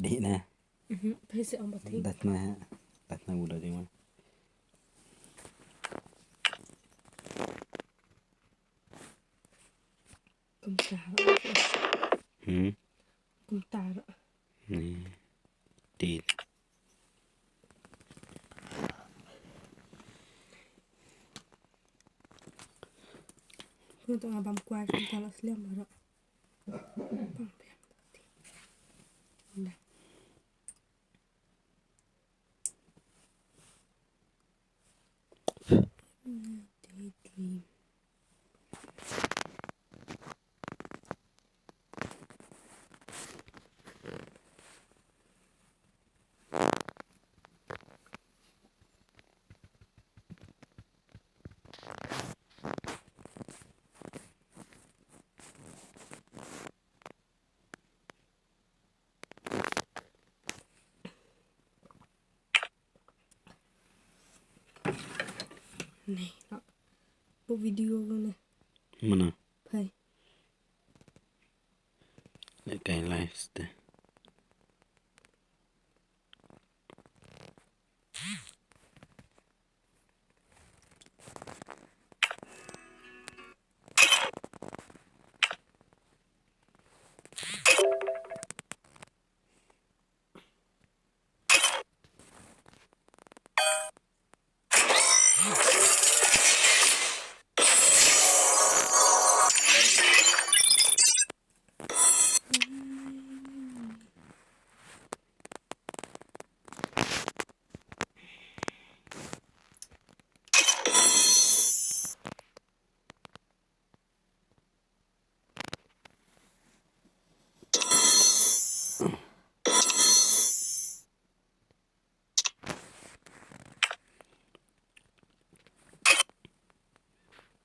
đi nè. Phải sẽ ông bật thi. Đặt này bù đợi đi mà. Cùng tà đó. Cùng tà đó. Nè. Đi. Untuk abang kuat kita nak selam ada. Bang biar. Nah. Daydream. Này, đó. Bộ video luôn này. Mana? Phải. Lại cái live.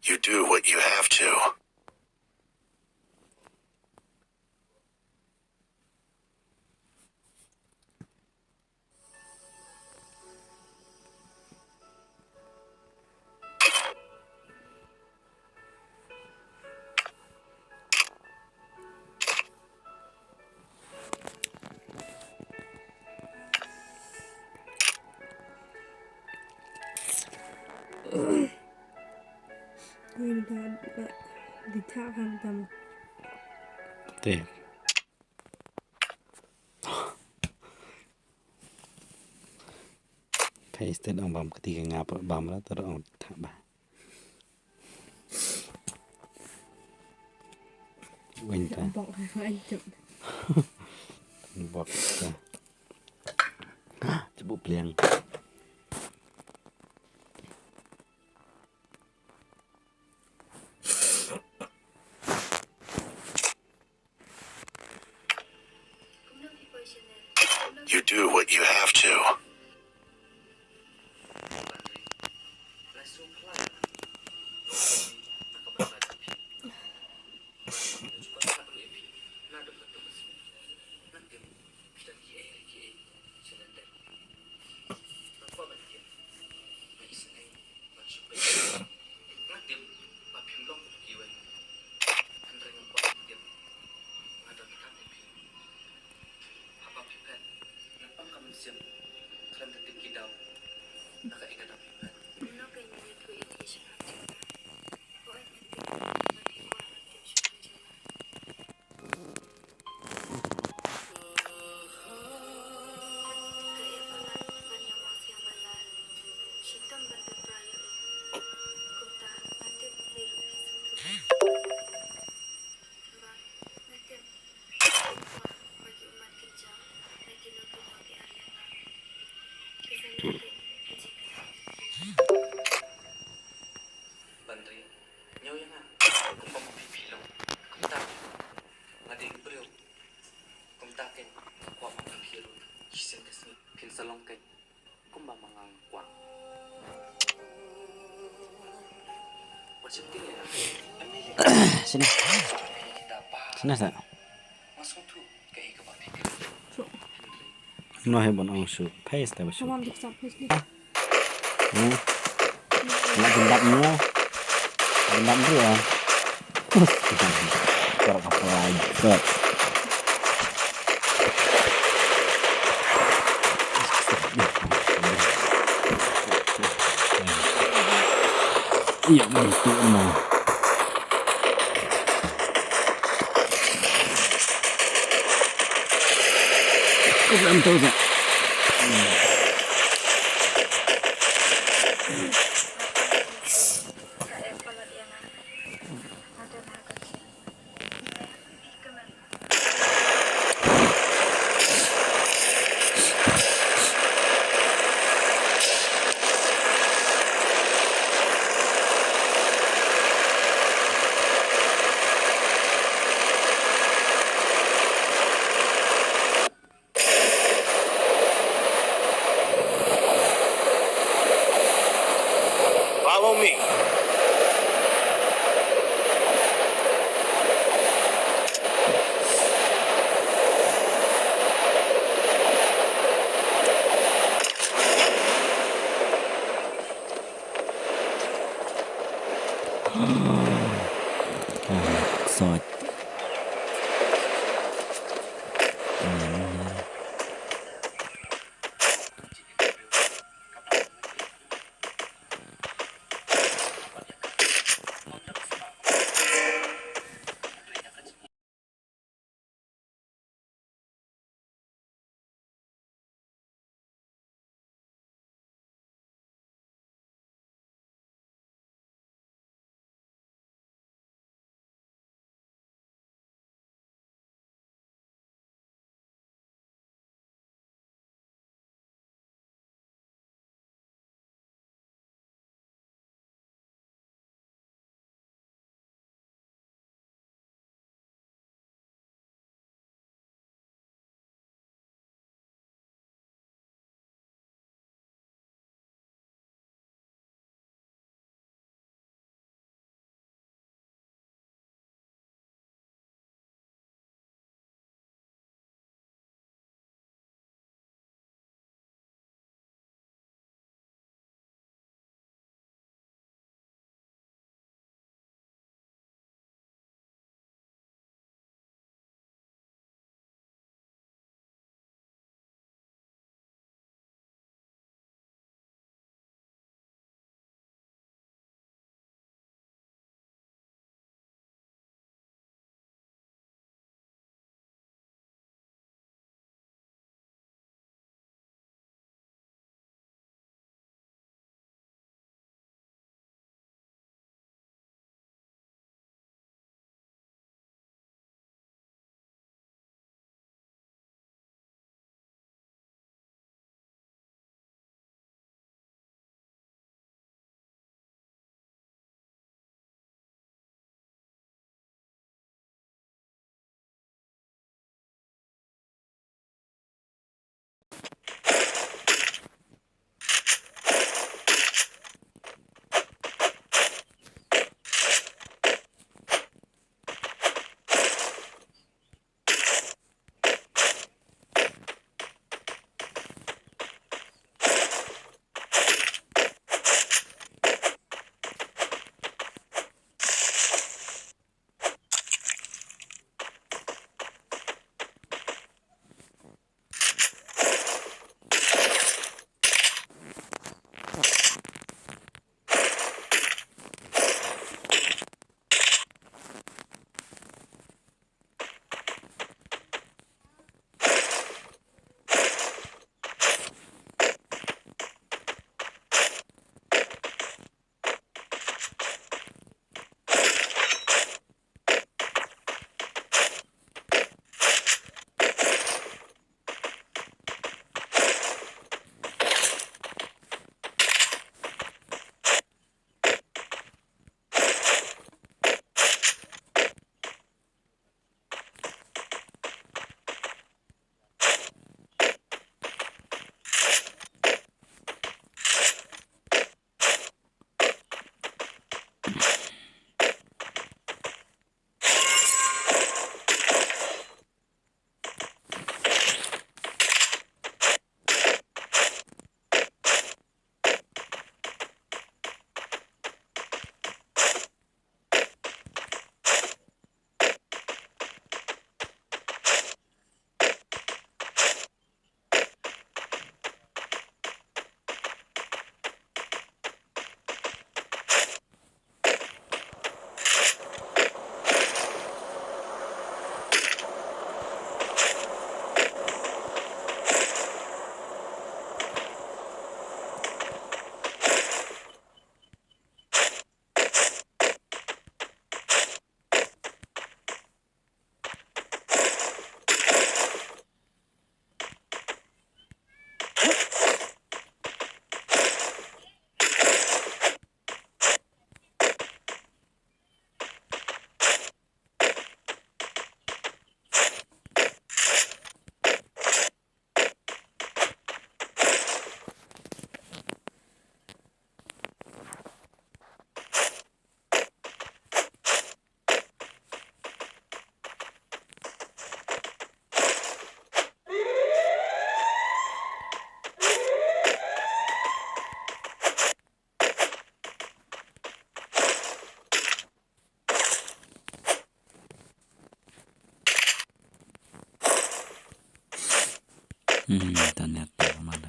You do what you have to. Người ta đi thao hàng tầm. Teh. Paste ông bấm ketika ngap bấm lah terus ông tak bah. Win ta. Bọc hay anh chụp. Bọc ta. Coba pliang. You do what you have to. Sini. Sini tak? Nó hay bọn ông sụp paste tại sụp. Kawan dikasih paste ni. Nak gendapnya. Gendap dia. Korok apa lagi? Iya begitu mau. Udah betul tak? Follow me. Sot. Ternyata mana?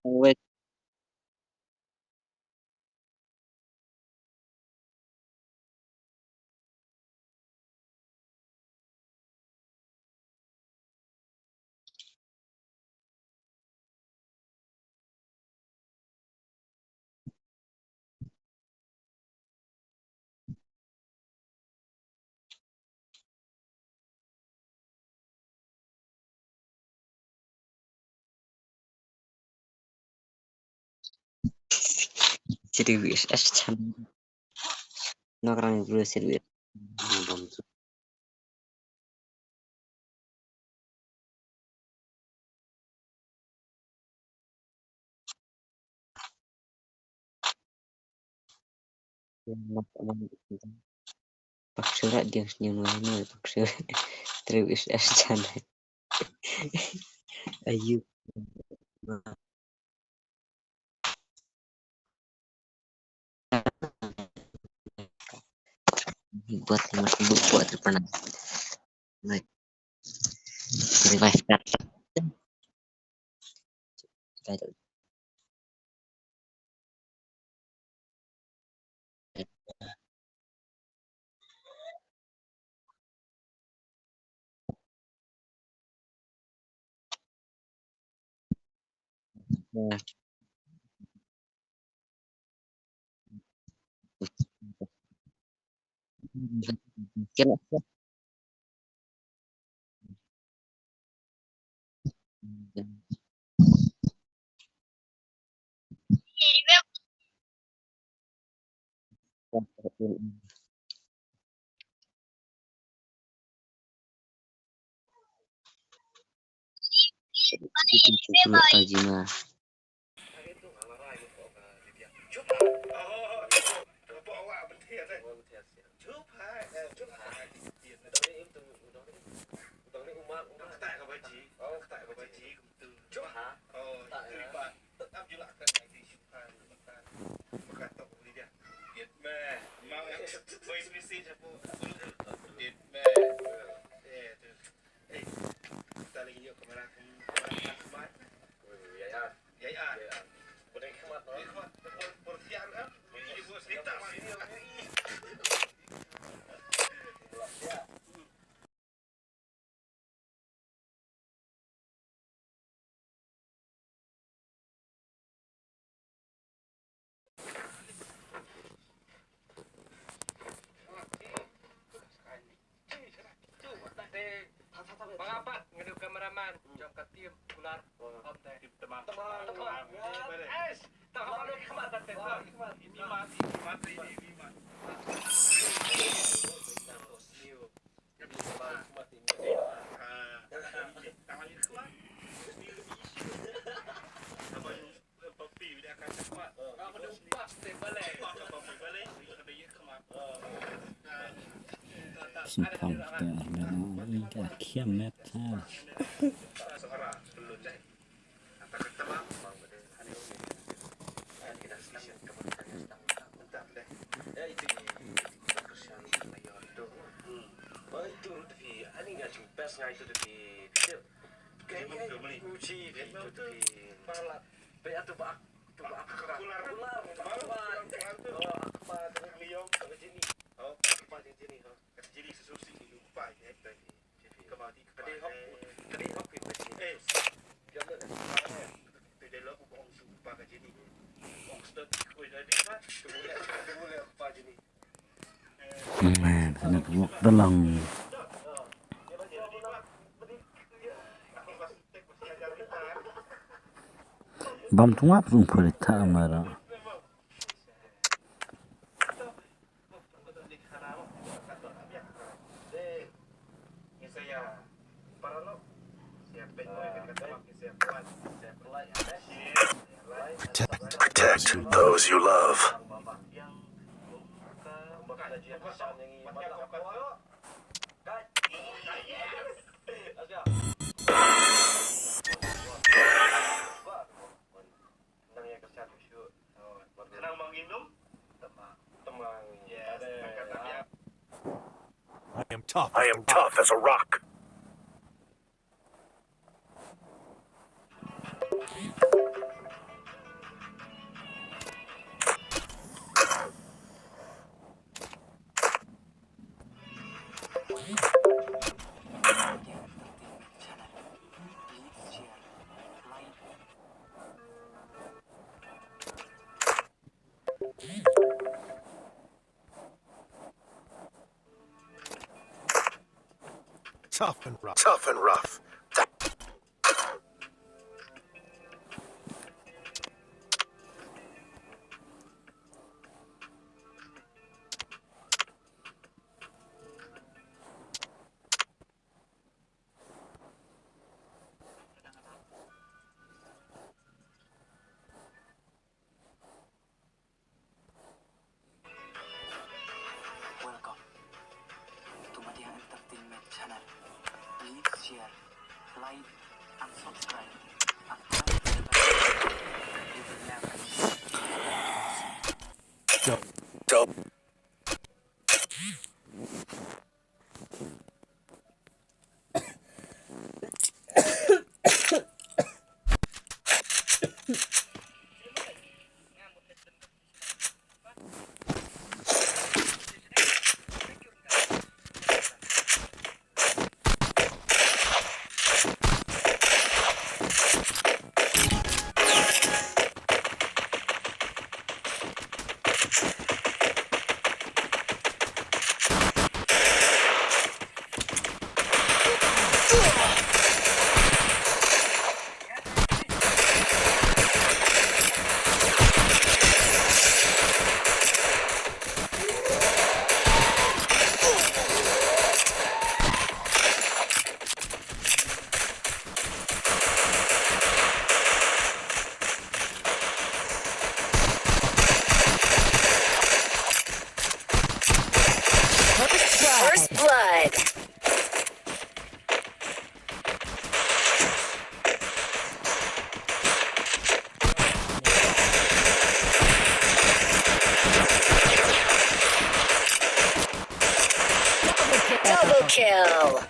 Wait, serius Shan. Nakarang dulu serius. bom Pak surat dia senyum Pak surat serius Shan. Ayu buat 5.000 buat pernah revive card. Nah, kira Tajima. Mengapa ngeduk kameraman jam katim ular om teh temang es tak apa lagi kemana teh ini mati simpang kita memang ini kiamat ha man anak wak dalang bam tungap rung perita amara Protect those you love. I am tough as a rock. Tough and rough. Tough and rough. Welcome to Media Entertainment Channel. Please share, like, and subscribe. And press the bell. You will never miss. Dope. First blood. Double kill.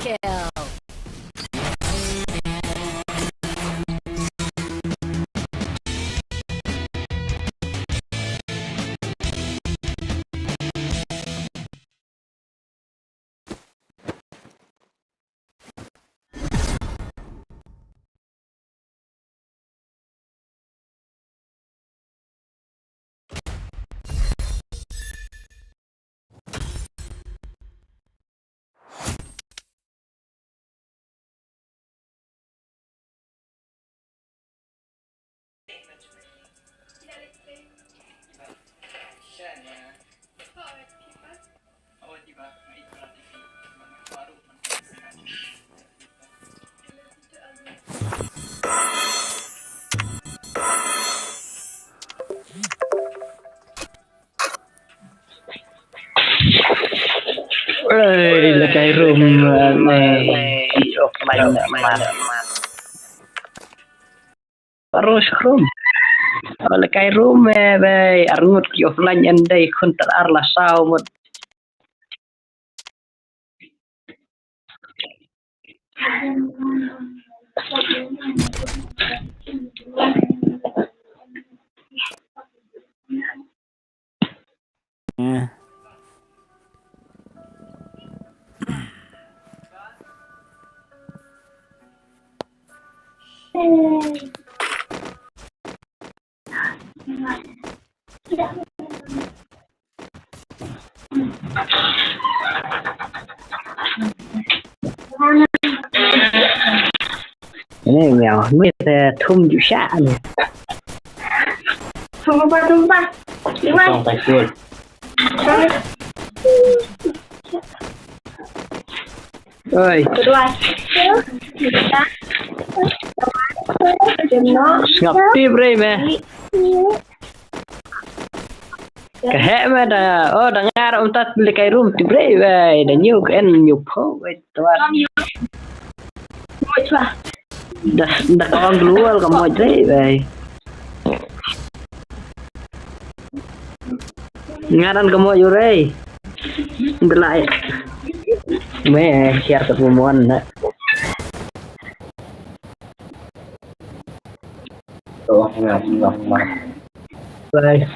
kill. Shan ya. Oh, tiba iklan TV baru Ơi là cái room này offline mà terus room là cái room về arngut ki offline anh đây không ter arla sao một nha. cái này mèo nuôi thum chịu xạ này Tumpah. không phải luôn ơi ngập tiếp đây mẹ cái hệ mà đã nghe ông ta lấy cái room tiếp đây về để nhiều cái anh nhiều phố vậy đã con keluar kamu aja về ngaran kamu aja re belai mẹ share ke perempuan nak baik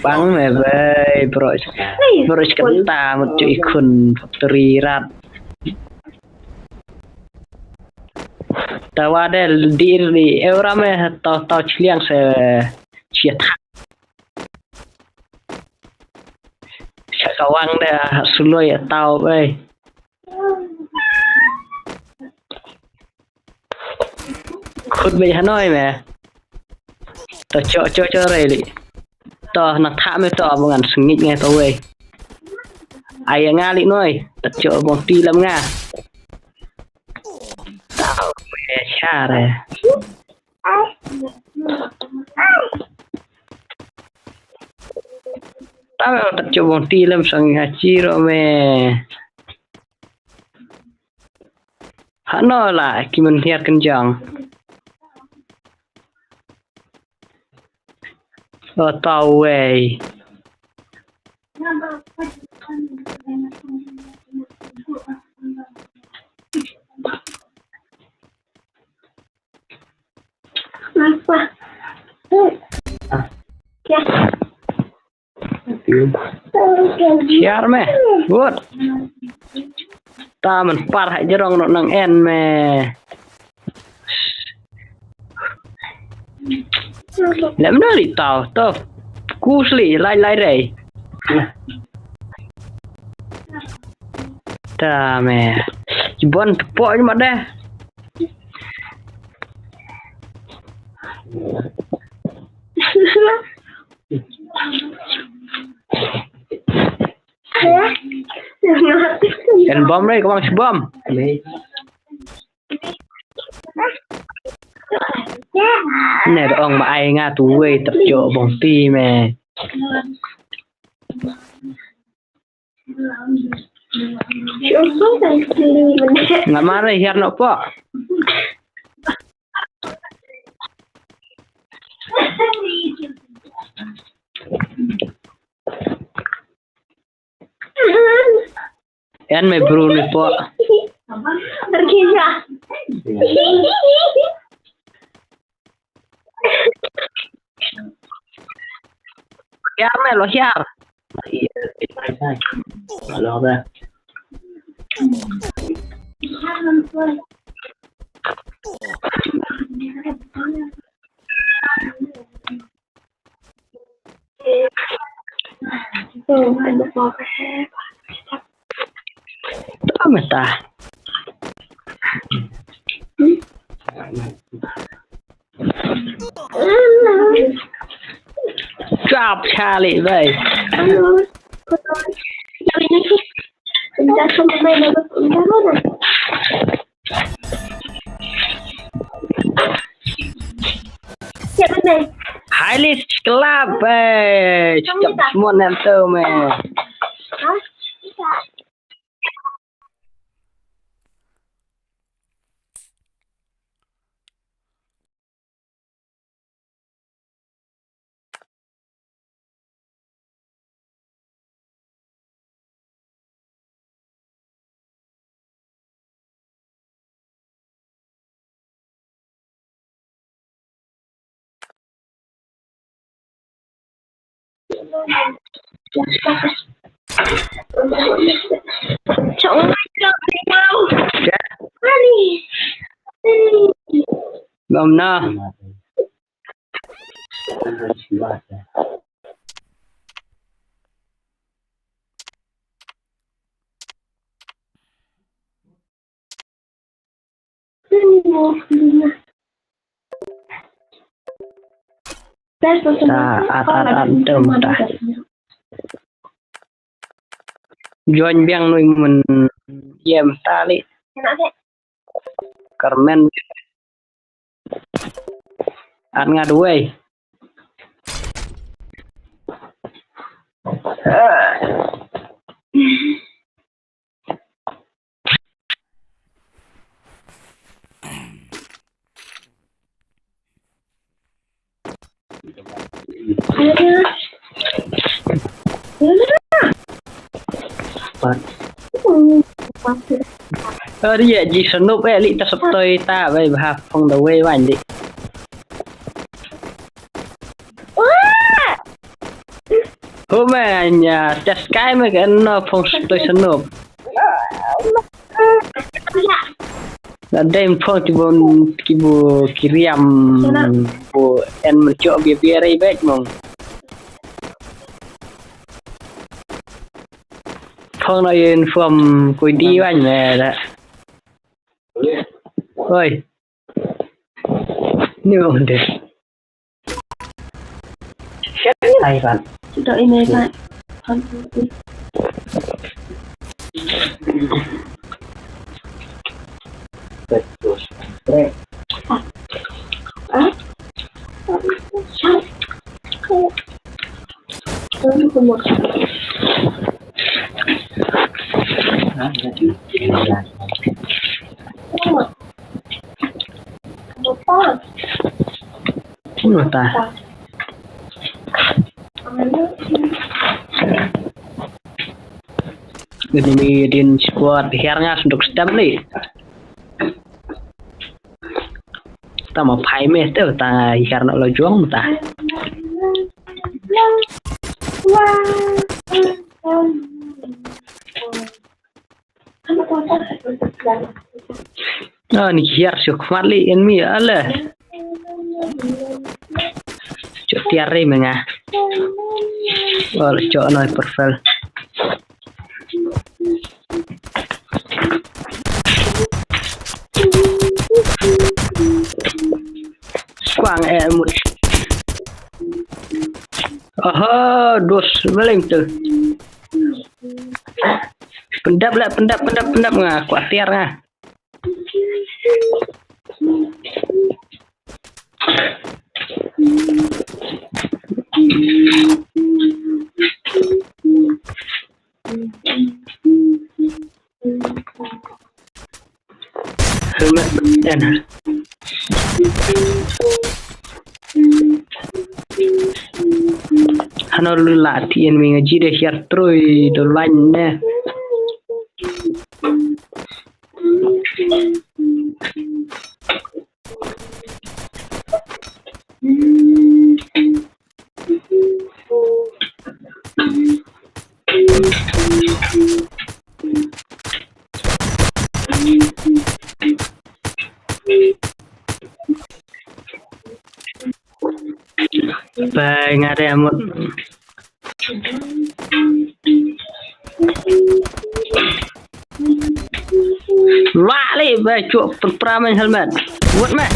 Bang mẹ về bro kata một chuỗi khun factory rat tawa de diri eura me tao chiliang se chiat kawang de suloi tao bay khun bị Hanoi mẹ tao cho rồi đi tao nặc thả mới tao bằng ngàn sừng nghịch nghe tao về ai nga đi nói tao cho bằng ti lắm nga tao mẹ cha rồi tao cho bằng ti lắm sang chi rồi mẹ hắn nói lại khi mình thiệt cân chẳng tao về share mẹ good ta mình par hãy cho rong năng en mẹ lắm đó đi tàu tao cú xử lại đây ta mẹ bọn bội mà đây and bom đây các bạn bom này ông mà ai nga tú về tập chỗ bóng ti mẹ nggak marah ya no po Yan may Bruno po. Hiar me lo hiar. Alors là. Tama ta. Drop Charlie vậy. Highly club chụp một em tơ mà. Ngầm na. Ta at tôm ta. Join biang nuôi mình yem ta đi. Carmen. At nga duwe. Đi gì sân nộp về lị ta sắp tới ta về bà phòng đầu quê bảnh đi. Hôm nay nhà chặt cái mấy cái nó phòng tôi sân nộp. Là đêm phòng thì bọn kiriam bộ em một chỗ bia đây bếch mong. Phong nói yên phòng cuối đi bảnh về đó. Ôi. Nhiều được. Chết này bạn. Đợi mẹ bạn. Một ta. Ini din squad hiarnya untuk stem nih. Ta mau phai me teu ta hiar nak lo juang ta. Oh ni hiar syuk mali en mi ala. Cok tiare menga. Oh cok noi profil. Quang một. Dos meleng tu. Pendap ngah, kuatir ngah. Hano lu latihan mengaji deh hiar troi do lain nè. Bye ngare amut. Lali bye cuk perpramen helmet. Buat meh.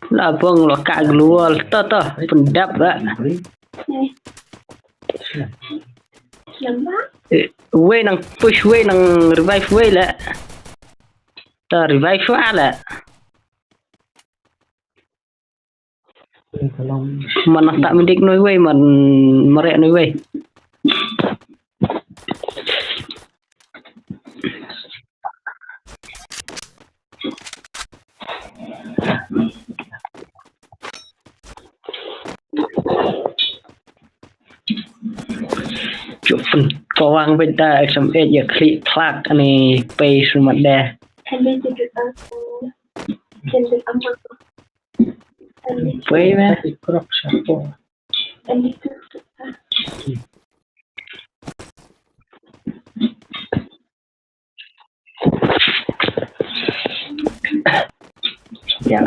Lah bong lo kak gluol to pendap ba. Way nang push way nang revive way la. Ta revive ala. Mana tak mendik noi way man merek noi way. Chụp phần có vang bên ta xong hết giờ click clack anh này pay xuống mặt đè pay mà dạ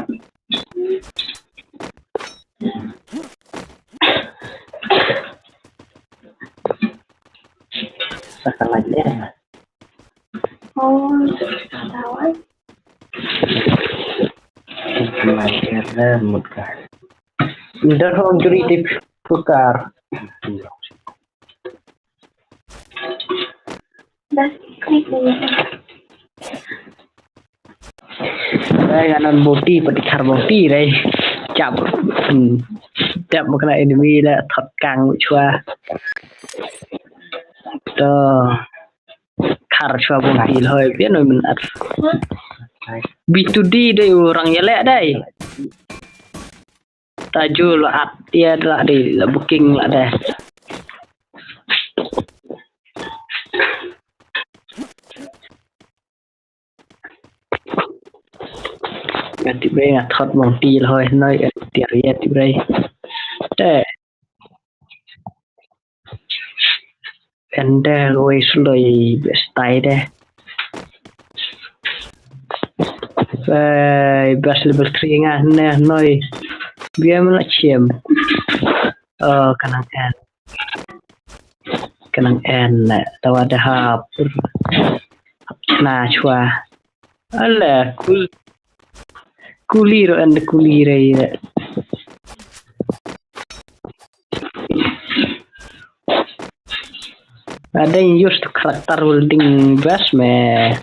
Saka lagi ya. Tahu ấy. Ada mutkar. Udah hong curi tip tukar. Dah klik dulu. Đây là boti petikar boti đây. Chạm chạm một cái enemy là thật càng bị chua. Khar chua boti hơi biết rồi mình ăn. B2D đây orang jelek đây. Tajuk lo at dia lah di la booking lah dah. Ganti bay ngah thot mong ti thôi nơi tiệt riết ti bay. Thế. Ende rồi sului bestai deh. Bas level 3 ngah nè nơi biar mana cium kanang en tahu ada hap nah chua ala kulir and kulir ada yang just karakter building bas me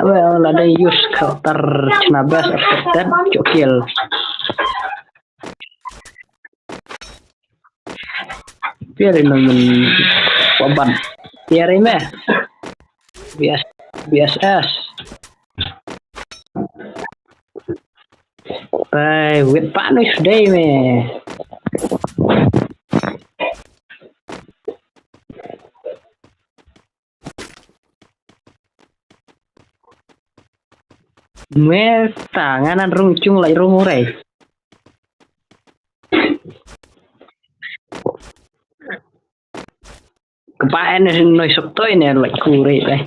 well ada use karakter cenabas affected cokil biarin namun waban biarin meh BSS bye with panos day meh me tanganan rungcung lại rung rồi các bạn nói sắp tới nè lại cù đây đây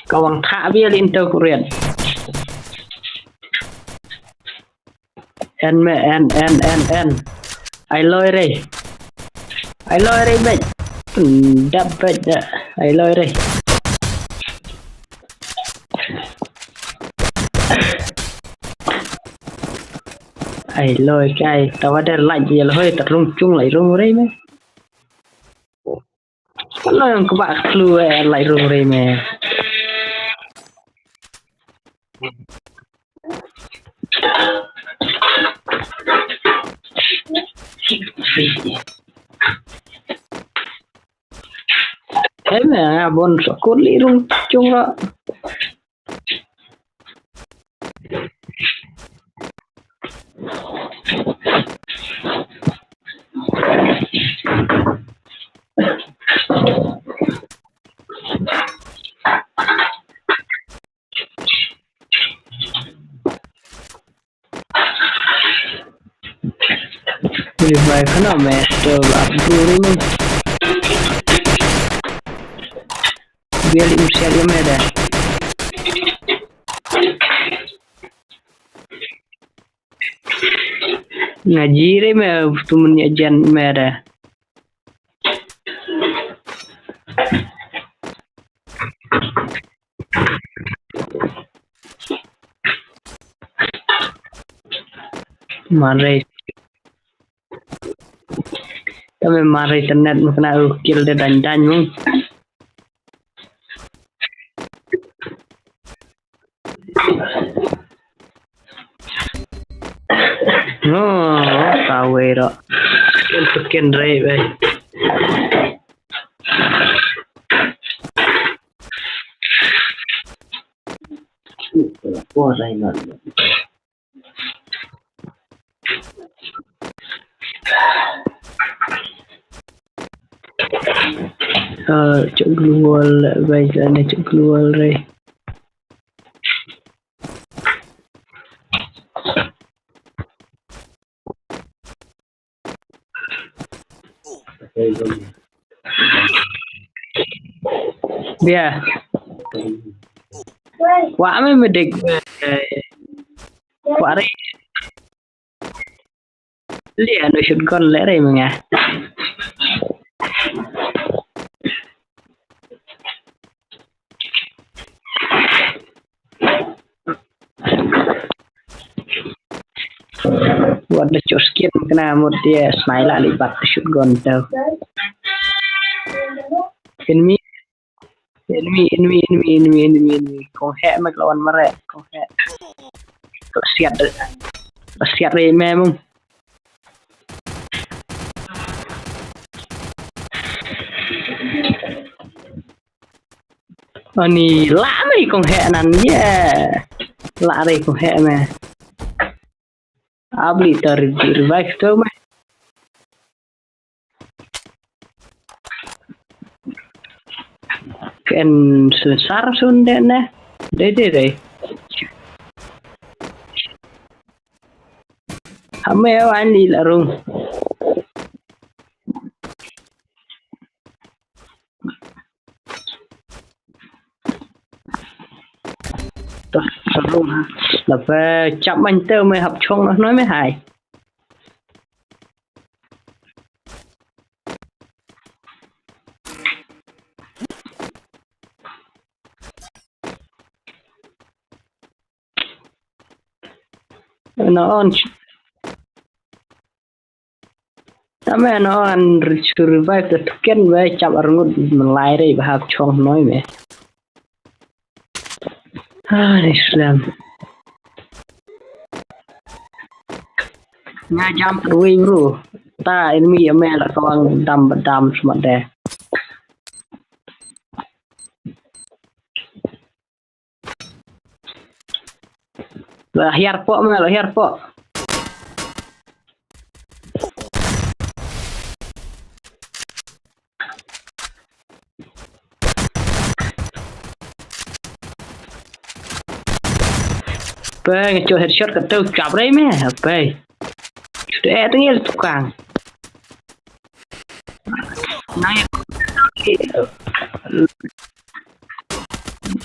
Kawang thả bia lên tàu Korean en me en ai lôi đây mày đập vậy ai lôi đây ai lôi cái tao ada lạnh gì là hơi tập rung chung lại rung đây mày nó các bạn flu lại rung đây mày thế mà bọn sợ cốt lý luôn chung đó revive nó mẹ still up during biar usia dia meda ngaji re me tumen jan meda mare tame mare internet makna kill de dan dan mung no tawe ro sekian re be What I not chỗ global bây giờ này chỗ global đây bia quả mới địch quả đây liền nó chụp con lẽ đây mà nghe buat the skin kena một dia smile lại lipat shoot gun tau enemy con hẹ mà lawan mare con hẹ siat đây mẹ mung ani lạ mấy con hẹ năn yeah lạ đây con hẹ mà abli ter revive tu mah kan sesar sunde nè đây hameo anh đi là rung tôi rung ha là về chậm anh tơ mới học chung nó nói mới hài nó on tama nó ăn revive the token về chậm ở ngút mình lại đây và học chung nói mẹ Islam nga jam perui bro ta enemy ya mela kawan dam semua deh lahir po Bang, cho headshot ke tu chop đây meh, apa? Sudah tinggal tukang. Naik.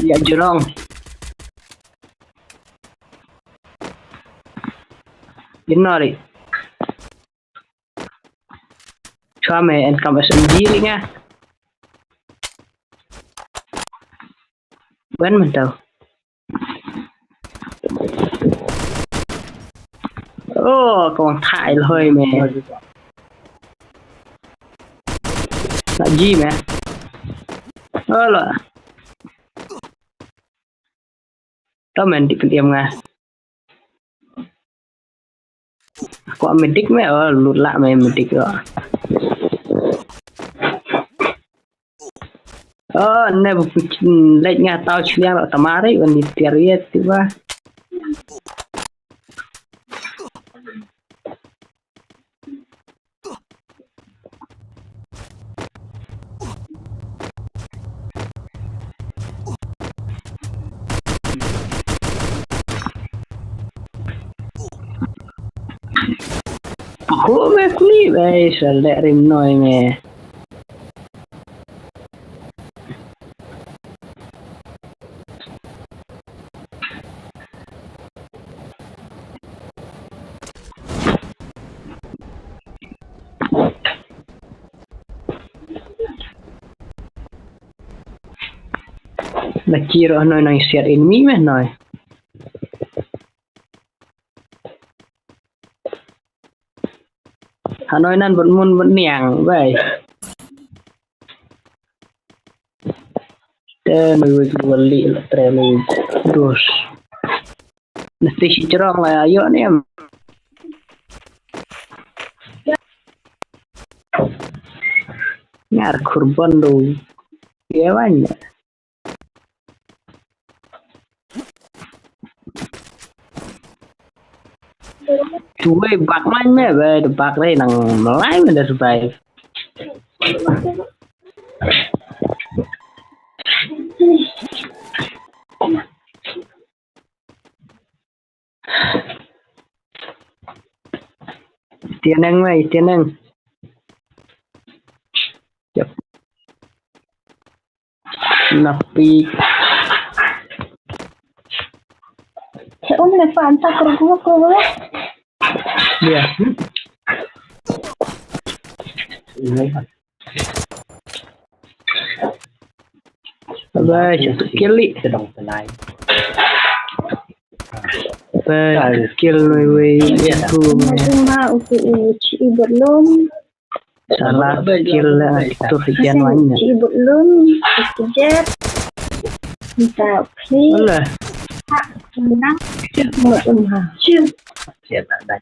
Ya jorong. Inori. Cho mày anh cầm SMG đi nha. Bên mình đâu. Còn thải hơi mẹ là gì mẹ là đó mình đi tìm nga quả mình đích mẹ ở lụt lạ mẹ mình đích rồi Này một lệnh nhà tao chỉ đang ở tầm đấy còn đi tiền riết thì ba Hố mẹ kuli vậy sao lại rim nói mẹ là chia rồi nói set enemy mẹ nói Hà Nội nan vẫn nhàng vậy thế mới vừa lì là tre mới dos nasi cerong lah ayo nih ngar kurban lo ya banyak Chui bạc lắm mẹ về bạc đây nằng lái mình đã survive tiền năng mày tiền năng chụp napi Thế ông này phản ta có cô với dia Bye, satu kili. Bye, kill we itu. Cuma untuk ci belum Salah kill itu sekian banyak. ci belum kejar minta please Boleh. menang một chưa Siap ada.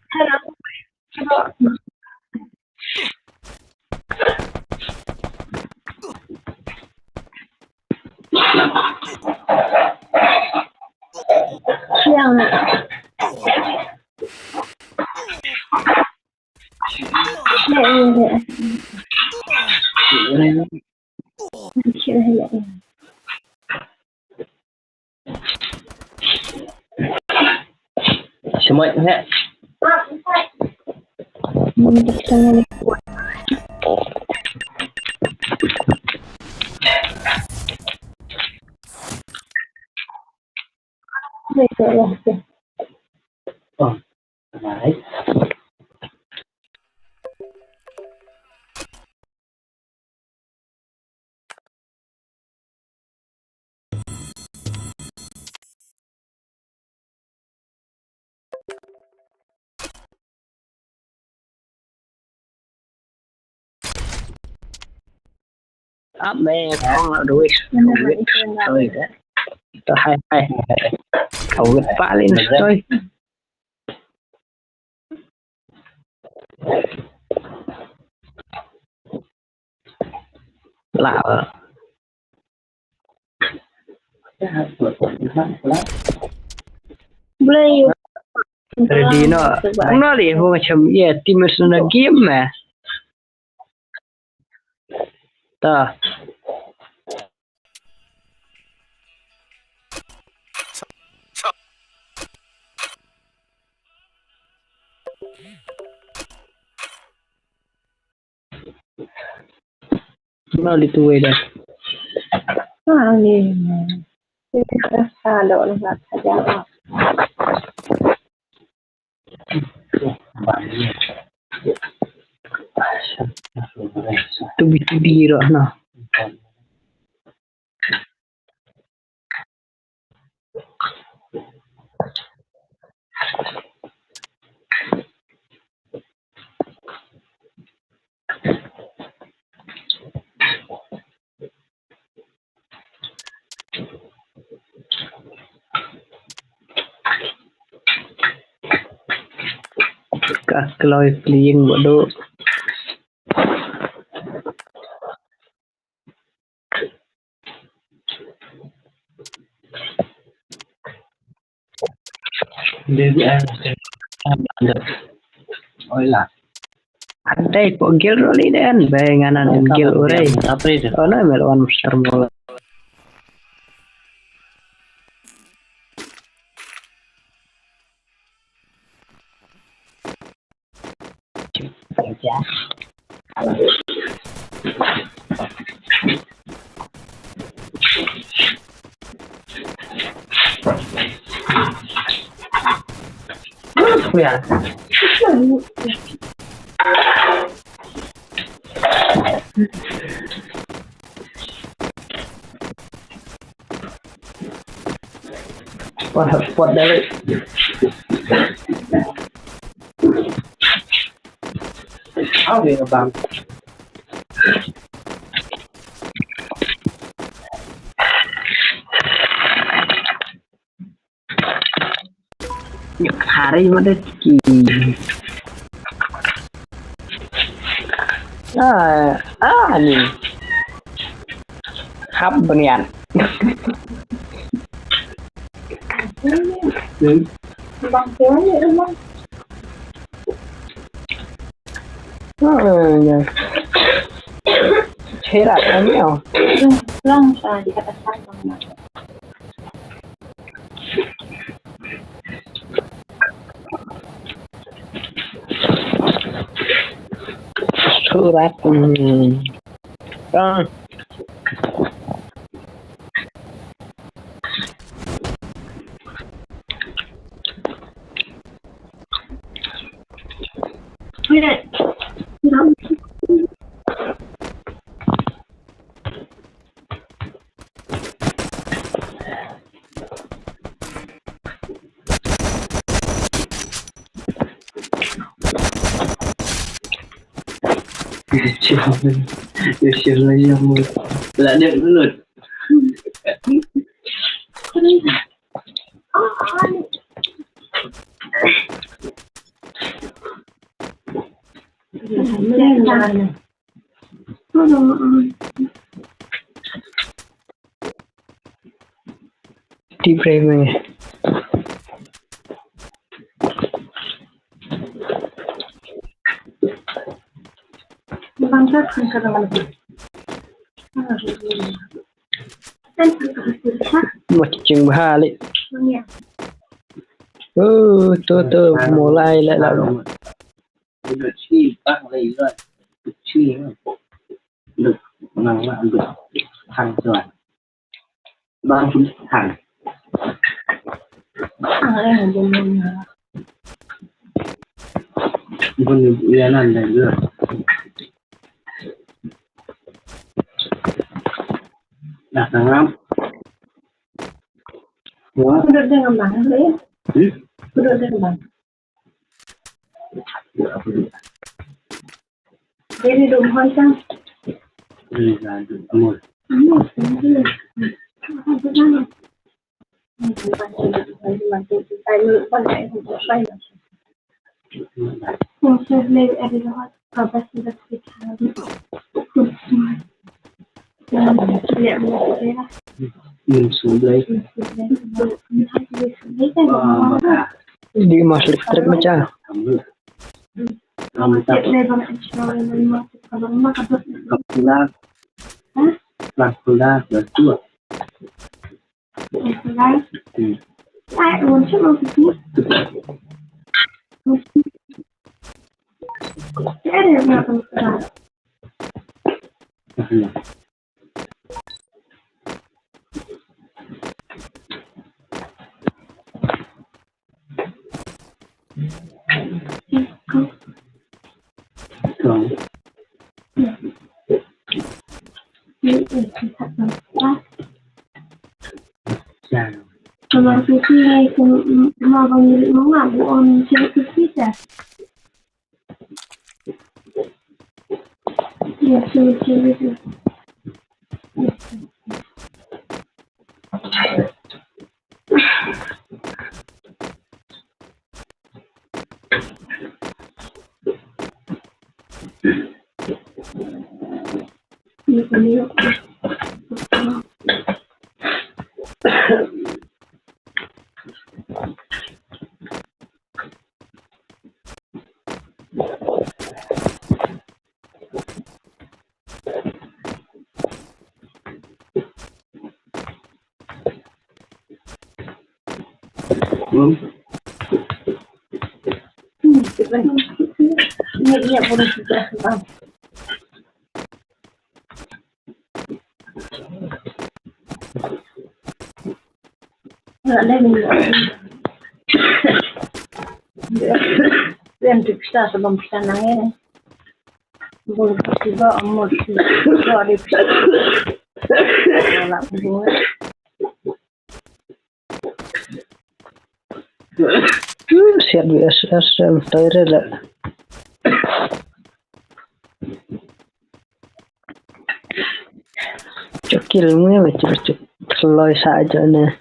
siang Semuanya. Oh, baik. Mẹ con là đuổi rồi đấy tao hai cậu gật vã lên rồi lạ boleh ready nó đi vô macam ya tim nó game mà ta nó đi tu đây ini itu kerasa ada orang saja tu đi rồi nó các lôi liền bộ độ Dia ada. Oh lah. Andai kok gil roli den bayanganan gil ore. Oh no melawan besar mula. Ya. Ya. Spot dari Oke, Bang. Yuk hari mana ki. Ni. Khắp bên nhà. Bằng kéo vậy đúng không? Thế là anh nhau. Lang sa di kata sang sama. Surat. Đó. Siapa lagi yang mau lah dia dulu. Di frame. Bangsa kan kadang Một chừng ba lị. Iya. Tôi mulai lại là Được chi bác lấy rồi. Chi được năng lượng được thằng rồi. Đang chúng thằng. Đây là bên mình. Con được yên ăn này rồi. Đặt thằng lắm. Đó. Được dengan bang đấy. Được dengan bang. Jadi dong hoy sang. Đây là được ngồi. Mình xuống đây. di mas listrik macam. Kamu tak pulang berdua. Tại muốn trước một chút. Sẽ để vào tầm cả. Không. Chào. Mà từ khi này mà bằng những món ăn của ông sẽ cứ thích à? Yes, yes. Nghiệp một lần lên lên trực sa sebelum sana ini boleh juga mau juga di nak buat siap VSS tayar lah cokil ilmunya macam terloy saja nih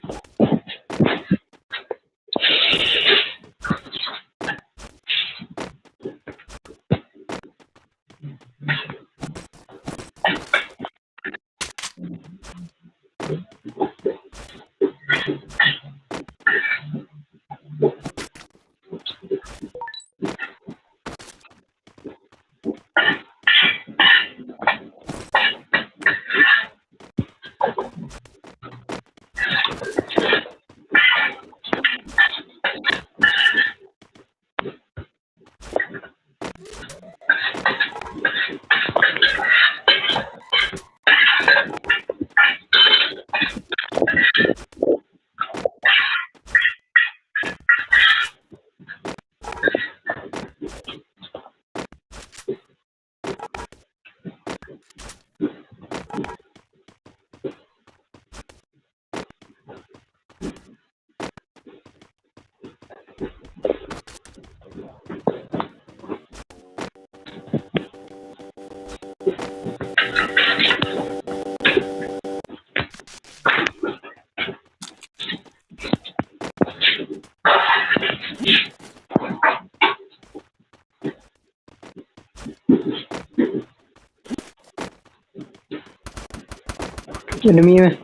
enemy में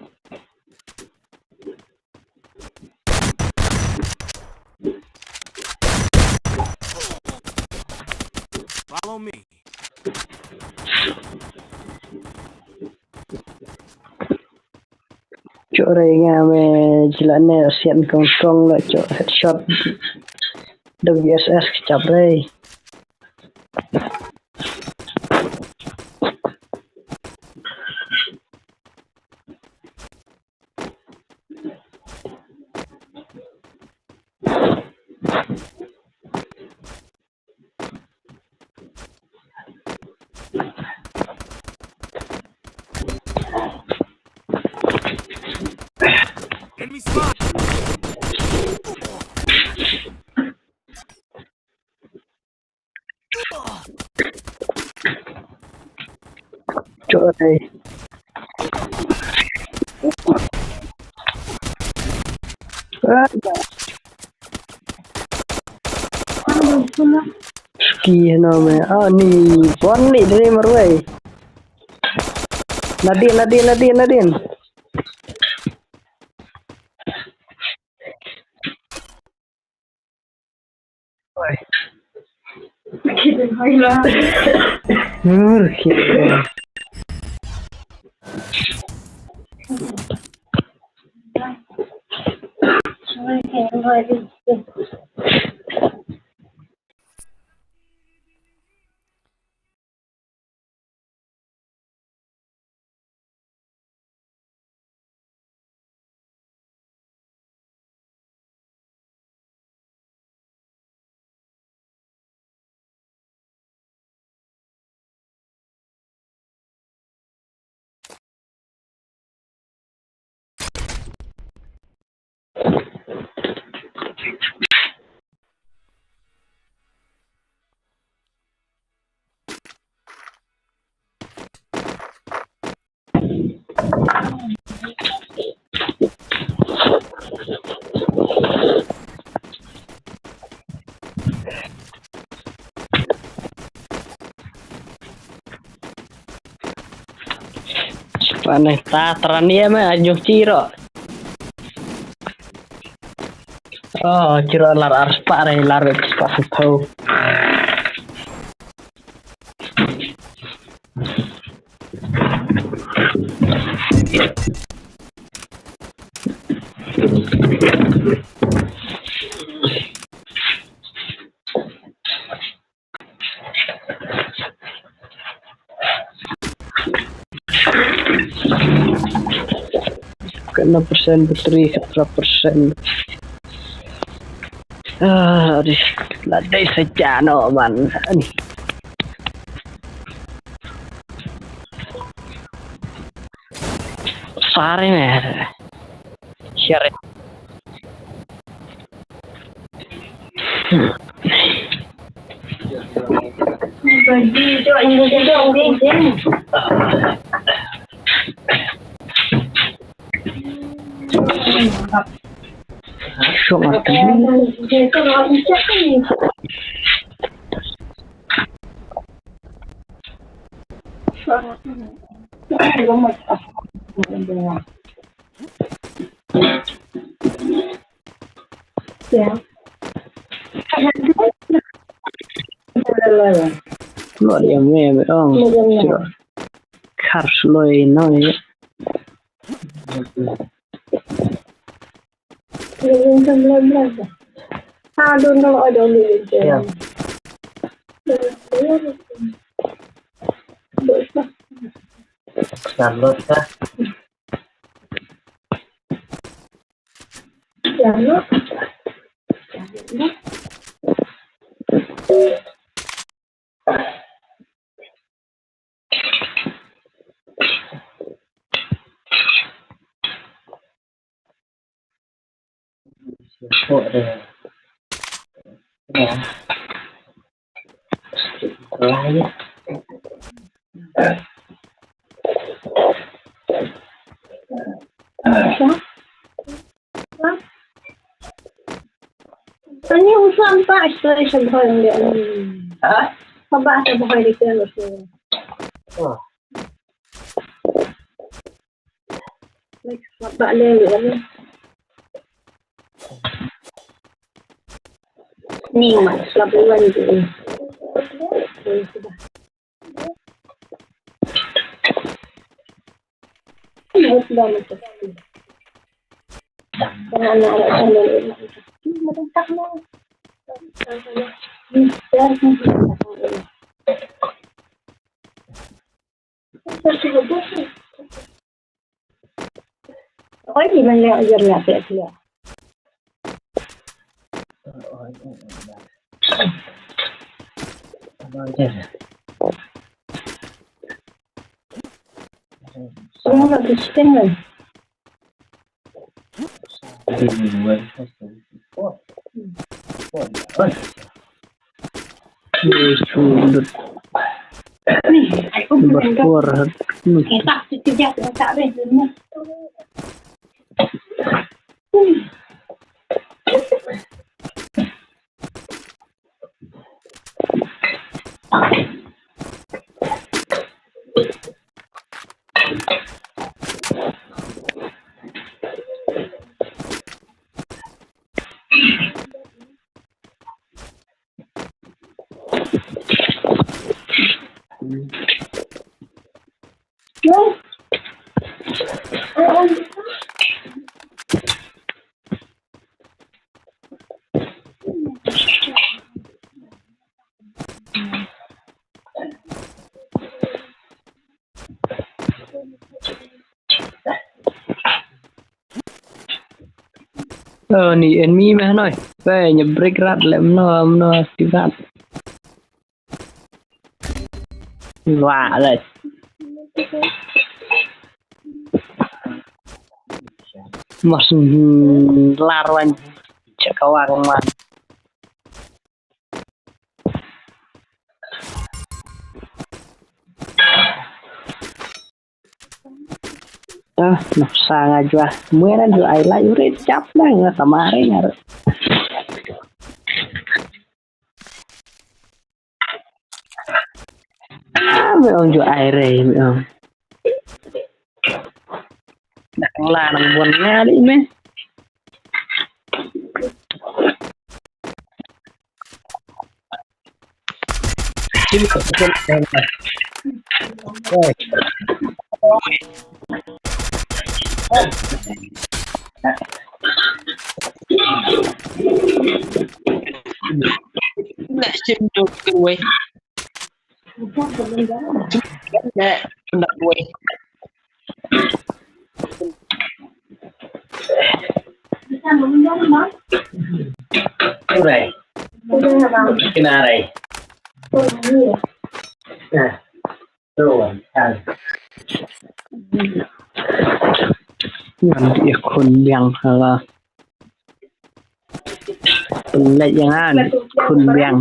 Follow me. chỗ này nghe về chỉ là này xiên công công lại chỗ headshot được VSS chập đây Enemy spot. chỗ này ski nó mày ni one ni dari marway Nadine kita hilang kita Panai ta trania mah anjuk ciro Oh, kira lar arspa re lar arspa tau. Kena persen bateri 100%. Aduh, ladai saja no man. Ni. Sare ni. Share. Bagi tu Indonesia orang Syok mati. dia tu orang ucap ni. Ya. Lo dia me ong. Kars loi no ni. Aduh, no ada ni. Ya. Salot ka. Ya, no. Kok dia. Ya. Lain. Ini usaha apa? Isolation hall dia. Apa ada bukan di sana tu? Oh. Like apa lagi? Ni mas, labuan tu. Sudah macam tu. Jangan nak ada macam tak mau. Oh, di mana ajar nak pelak. Semua nak Kristen kan? Sudut bersuara. Tak sekejap tak habis semua. Ni enemy meh noi. Về nhập break rat lem no tivat. Wah rồi. Mas larwan cakawang man. Nafsa ngajwa. Mueran jo ai lai urit cap nang tamare ngar. Me ong jo aire me ong. Nak lang buồn nga đi me. chim con đen này rồi nè chim được cái quay nè đặt quay cái này cái nào này à rồi nantiคนยังเป็นอะไรอย่างนั้นคนยัง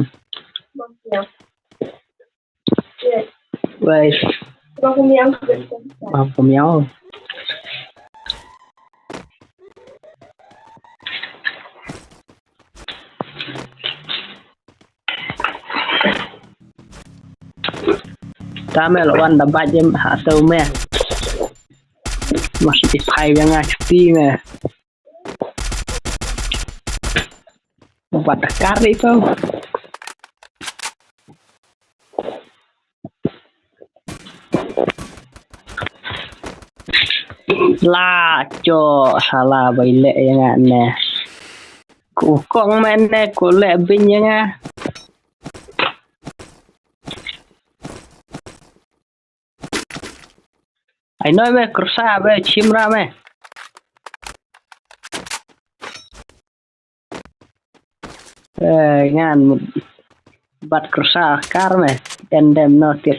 ไว้บางคนยังta mẹ lawan dapat je hasil mẹ masih dipai yang cuti mẹ buat dekar itu la cho salah baile yang aneh ku kong mene ku lebih yang ai nói mẹ kursa mẹ chim ra mẹ ngan bat kursa kar mẹ endem no tiệt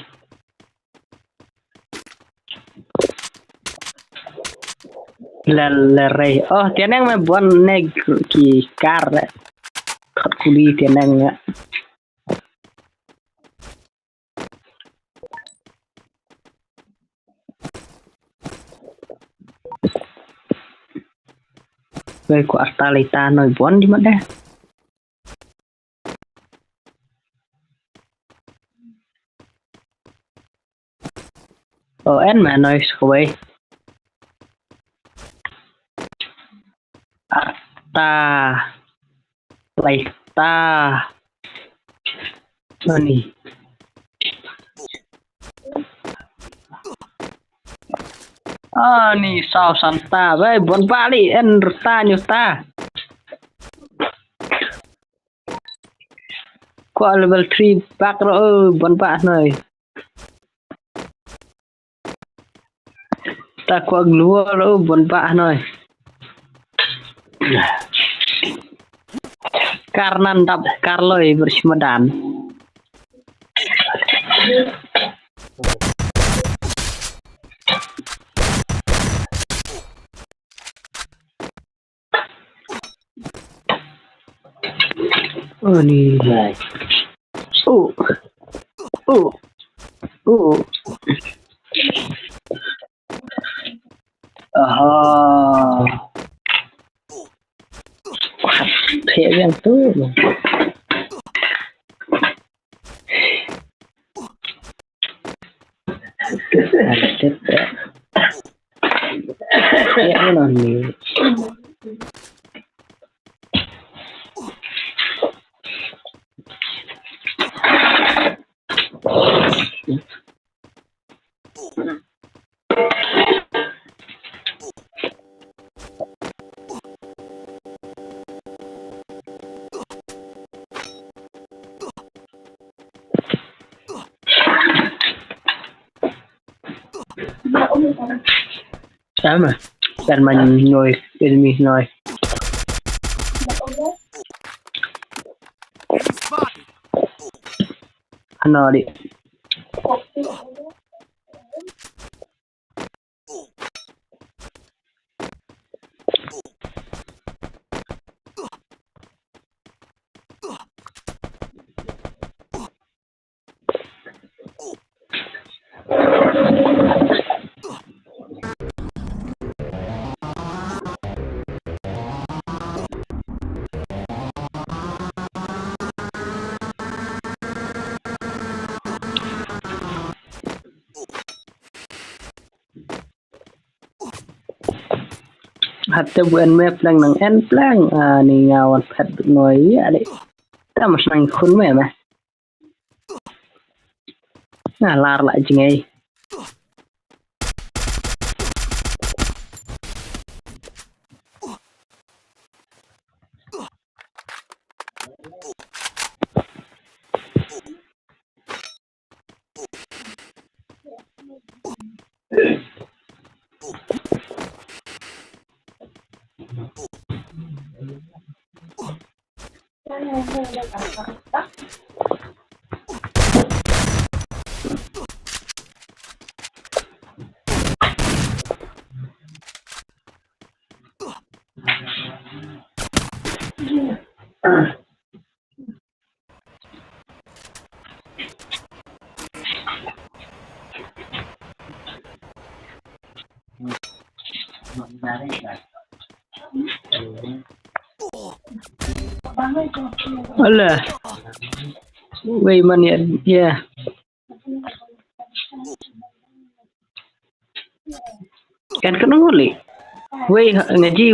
là rầy tiền năng mẹ buồn nè kỳ kar đấy thật culi tiền năng á về quả talita nổi bón đi mất đây en mà nói vậy ta lại ta nani ni sao santa vậy buồn bã đi en ta nhiều ta qua level 3 back rồi buồn bã này ta qua lúa rồi buồn bã này karena ndap karloi bersemedan oh ni thế yang tu ya non ni sama dan menyoi ilmi noi ano di hati buan map lang ng en plan ni ngawan pet noi ya deh kita mas nang kun me mah Ngalar lại chứ ngay. Alah. Wei manian ya. Kan kena ngoli. Wei ngaji